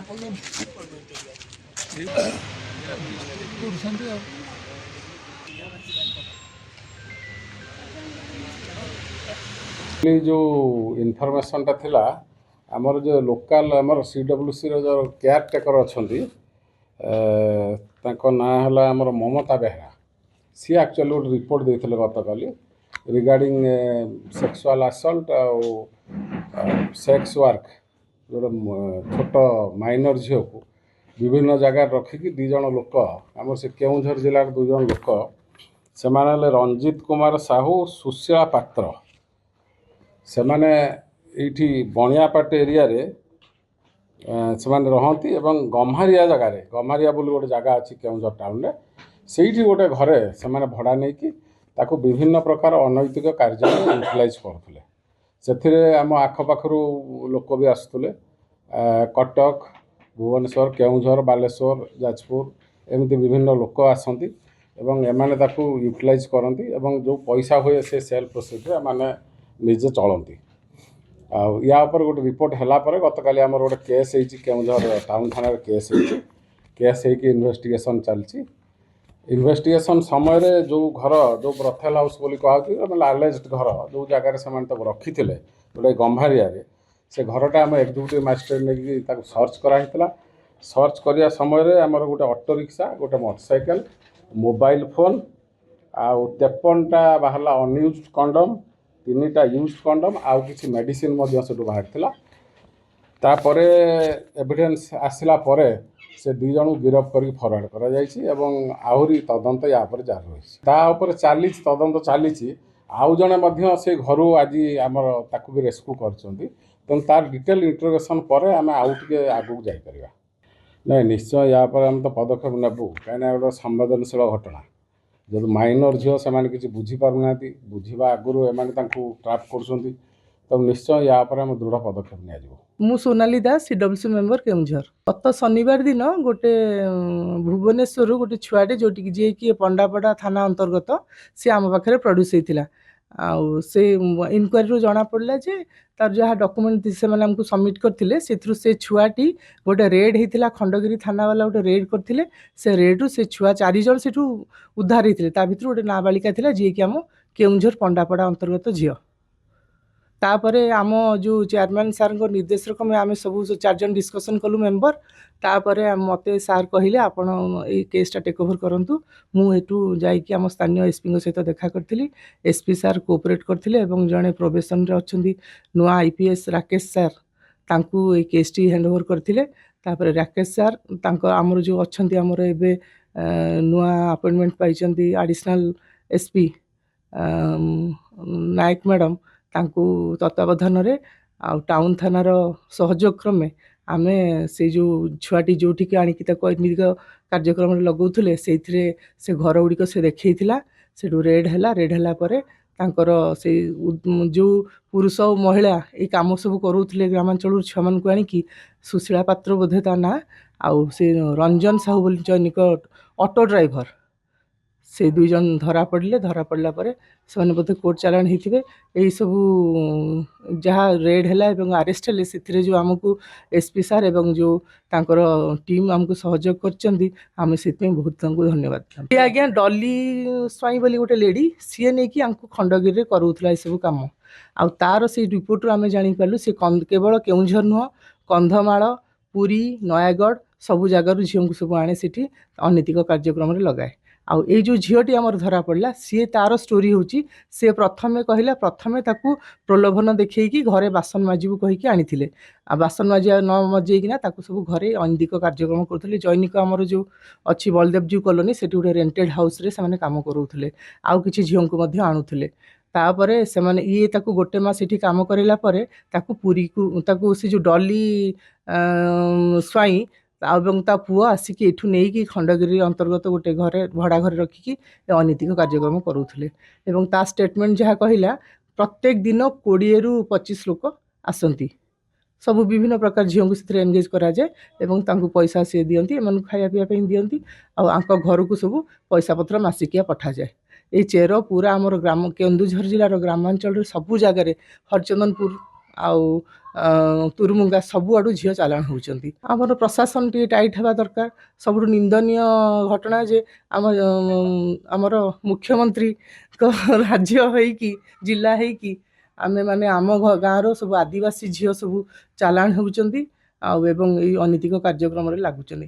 जो इनफॉरमेशनटा थिला आमर जो लोकल आमर सीडब्ल्यूसी रो जो केयर टेकर अच्छी ना है आमर ममता बेहरा सी एक्चुअली गोटे रिपोर्ट देते गतकाली regarding sexual assault sex work जो छोट माइनर झील को विभिन्न जगार रखिकी दीज लोक आम से केउझर जिलार 2 जन लोक से रंजित कुमार साहू सुशीला पात्र से मैंने ये बणियापाट एरिया रे से रहती एवं गम्हारिया जगार गम्हारिया बोली गोटे जगह अच्छी केउझर टाउन रे से गोटे घरे से भड़ा नहीं कि विभिन्न प्रकार अनैतिक कार्य यूटिलाइज करते से आम आखपाखर लोक भी आसुले कटक भुवनेश्वर केउझर बालेश्वर जाजपुर एमती विभिन्न लोक आसती एमाने यूटिलाइज करती जो पैसा हुए से सेल प्रोसीड माने निजे चलती या गोटे रिपोर्ट है गतकाली आमर गोटे केस केउझर टाउन थाना केस इन्वेस्टिगेशन चलती इन्वेस्टिगेशन समय रे जो घर जो ब्रथेल हाउस बोली कहते आलेज्ड घर जो जगार से रखी थे गोटे गम्हारिया से घरटा आम एग्जीक्यूटिव मजिस्ट्रेट नहीं सर्च कराइला सर्च करिया समय रे आमर गोटे ऑटो रिक्शा गोटे मोटरसाइकेल मोबाइल फोन आउ 53टा बाहरला अनयूज्ड कंडम 3टा यूज्ड कंडम आउ किसी मेडिसिन से बाहर तापर एविडेंस आसला परे से 2 जन गिरफ कर फरवर्ड कर आहरी तदंत या जारी रही चली तदंत चली आउ जड़े से घर आज आमर ताकू भी रेस्क्यू कर तार डिटेल इंटरोगेशन पर आम आउ टे आगू जापर नहीं निश्चय या आम तो पदक्षेप नेबू कहीं गोटे संवेदनशील घटना जो माइनर झील से किसी बुझीपारना बुझा आगुरी एम ट्राप कर निश्चय या आम दृढ़ पदक्षेप निया मु सोनाली दास सीडब्ल्यूसी मेंबर केउझर गत शनिवार दिन गोटे भुवनेश्वर गोटे छुआटे जो जी कि पंडापड़ा थाना अंतर्गत सी आम पाखे प्रड्यूस होता से इनक्वारी जना पड़ा जे तार जहाँ डॉक्यूमेंट से आमको सबमिट करते से छुआटी गोटे रेड होता खंडगिरी थाना वाला गोटे रेड करते से रेड्रु से छुआ 4 जन से उद्धार होते भर गोटे नाबालिका था जी कि आम केउझर पंडापड़ा अंतर्गत झील तापर आम जो चेयरमैन सार निर्देश क्रमे आम सब 4 जन डिस्कसन कलु मेंबर तापर मत सार कहले आपण ये केसटा टेक ओवर करंतु मुझू जाम स्थानीय एसपी सहित देखा करी एसपी सार कोऑपरेट करते जड़े प्रोबेशन रे अच्छी नुआ आईपीएस राकेश सार तांकू ये केसटी हैंड ओवर करते राकेश सार आमर जो अच्छा आमर ए नुआ अपॉइंटमेंट पाई एडिशनल एसपी नायक मैडम तांकू तत्वावधान रे टाउन थानार सहयोग क्रमे आमे से जो छुआटी जो आणिकी अनैतिक कार्यक्रम लगौले से घर गुड़िक से देखा से रेड है पर तांकर से जो पुरुष और महिला ये कम सब करूले ग्रामांचल छुआ मान आणिकी सुशीला पात्र बोधे ता ना आउ से रंजन साहू बोली जैनिक ऑटो ड्राइवर से 2 जन धरा पड़ला से बोधे कोर्ट चालान होते यही सब जहाँ रेड है आरेस्ट है से जो आमको एसपी सार एवं जो तांकर टीम आमको सहयोग करछंदी आम से बहुत धन्यवाद ये आज्ञा डॉली स्वाई बोली गोटे लेडी सी नहीं कि आमको खंडगिरी करूला ये सब कम आ तार से रिपोर्ट आम जापारू सी केवल केउझर नुह कंधमाल पुरी नयागढ़ सबू जगार झील को सब आने से अनैतिक कार्यक्रम लगाए आउ ये जो झीटी आमर धरा पड़ा सी तार स्टोरी हूँ सी प्रथमे कहला प्रथमे ताकू प्रलोभन देखी घरे बासन माजिबू कहीकि आनी बासन माजिया न मजेकिना सब घरे अनैतिक कार्यक्रम करुले जैनिक आमर जो अच्छी बलदेवजी कॉलोनी से गोटे रेंटेड हाउस रे से काम करूले आउ कि झील को आणुले तापर से ये गोटे मास ये कम कराला पुरी को से जो डॉली स्वाई ता पुओ आसिक एठू नहीं कि खंडगिरी अंतर्गत गोटे घरे भड़ा घर रखिकी अनैतिक कार्यक्रम करूले एवं ता स्टेटमेंट जहाँ कहला प्रत्येक दिन 20 रु 25 लोक आसती सब विभिन्न प्रकार झील को एनगेज कराए एवं तांको पैसा सी दियंती एमन खाया पीया दियंती आंक घर को सब पैसा पत्र मासिकिया पठा जाए ये चेर पूरा आमर ग्राम केन्दुझर जिलार ग्रामांचल सबू जगार हरचंदनपुर आउ ତୁରୁମୁଙ୍ଗା ସବୁଆଡ଼ୁ ଝିଅ ଚାଲାଣ ହେଉଛନ୍ତି। ଆମର ପ୍ରଶାସନ ଟିକେ ଟାଇଟ୍ ହେବା ଦରକାର। ସବୁଠୁ ନିନ୍ଦନୀୟ ଘଟଣା ଯେ ଆମର ମୁଖ୍ୟମନ୍ତ୍ରୀଙ୍କ ରାଜ୍ୟ ହେଇକି ଜିଲ୍ଲା ହେଇକି ଆମେମାନେ ଆମ ଗାଁର ସବୁ ଆଦିବାସୀ ଝିଅ ସବୁ ଚାଲାଣ ହେଉଛନ୍ତି ଆଉ ଏବଂ ଏଇ ଅନୈତିକ କାର୍ଯ୍ୟକ୍ରମରେ ଲାଗୁଛନ୍ତି।